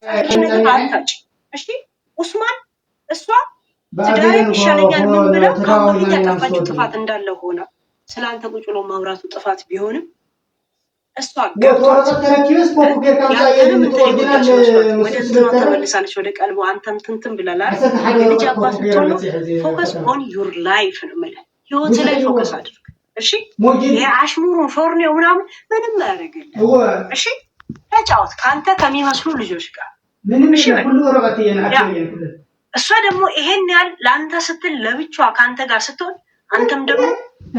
ነገር አታጭ እሺ ኡስማን እሷ ትዳሬ ይሻለኛል ምን ብላ ካሁን ያጠፋችው ጥፋት እንዳለ ሆነ ስላንተ ቁጭ ብሎ ማውራቱ ጥፋት ቢሆንም እሷ ገብቷት ተረኪውስ ፖፑጌር ካምሳ የምትወርድናል ወደ ተመልሳለች ወደ ቀልቡ አንተም ትንትን ብላላል ልጅ አባት ብትሆን ፎከስ ኦን ዩር ላይፍ ነው ማለት ህይወት ላይ ፎከስ አድርግ እሺ የአሽሙሩ ፎርኔው ምንም ያደርግልህ እሺ ተጫወት ካንተ ከሚመስሉ ልጆች ጋር ምንም ሁሉ ወረቀት የናቸው እሷ ደግሞ ይሄን ያህል ላንተ ስትል ለብቻዋ ካንተ ጋር ስትሆን አንተም ደግሞ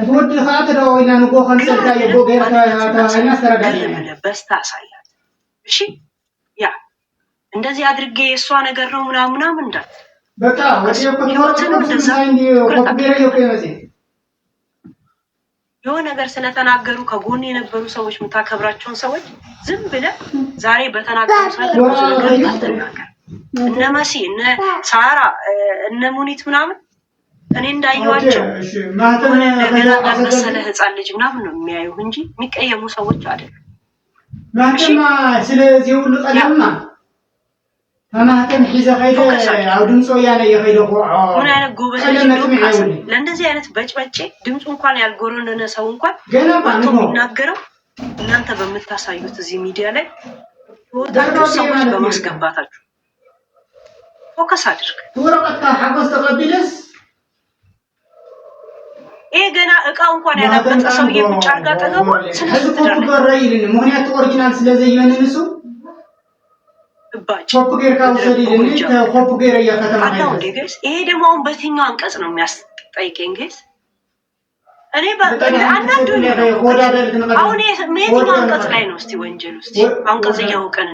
ወድ ፋት ነው እና ንቆ ከንሰልታ የቦገር ታና ተረጋግጥ በስታ ሳያት እሺ ያ እንደዚህ አድርጌ እሷ ነገር ነው ምናምን እንዳት በቃ ወዲያ ኮንትሮል ሳይንዲ ኮፒሬ ይቆየነዚ የሆነ ነገር ስለተናገሩ ከጎን የነበሩ ሰዎች መታከብራቸውን ሰዎች ዝም ብለህ ዛሬ በተናገሩ ሰዓት እነ መሲ እነ ሳራ እነ ሙኒት ምናምን እኔ እንዳየዋቸው ማተነ ነገር አመሰለ ህፃን ልጅ ምናምን ነው የሚያዩ እንጂ የሚቀየሙ ሰዎች አይደሉም ማተማ ስለዚህ ሁሉ ቀለምና ተማተን ሒዘ ኸይደ አውድምጾ ያለ የኸይደ ምን አይነት ጎበዝ ለእንደዚህ አይነት በጭበጭ ድምጹ እንኳን ያልጎረነነ ሰው እንኳን ገና ባንቶ የሚናገረው እናንተ በመታሳዩት እዚህ ሚዲያ ላይ ወጣችሁ ሰዎች በማስገባታችሁ ፎከስ አድርግ ወረቀታ ሐጎስ ተቀበለስ ገና እቃው እንኳን ያላበጠ ሰው የምጫርጋ ተገቡ ስለዚህ ተደረገ ምክንያቱ ኦሪጂናል ስለዚህ የነሱ ፖፑጌር ካውሰሪልኝ ፖፑጌር ያከተማ ነው ዲግስ ይሄ ደግሞ አሁን በትኛው አንቀጽ ነው የሚያስጠይቀኝ ግስ እኔ አንዳንዱ አሁን የትኛው አንቀጽ ላይ ነው እስቲ ወንጀል ውስጥ አንቀጽ ያውቀን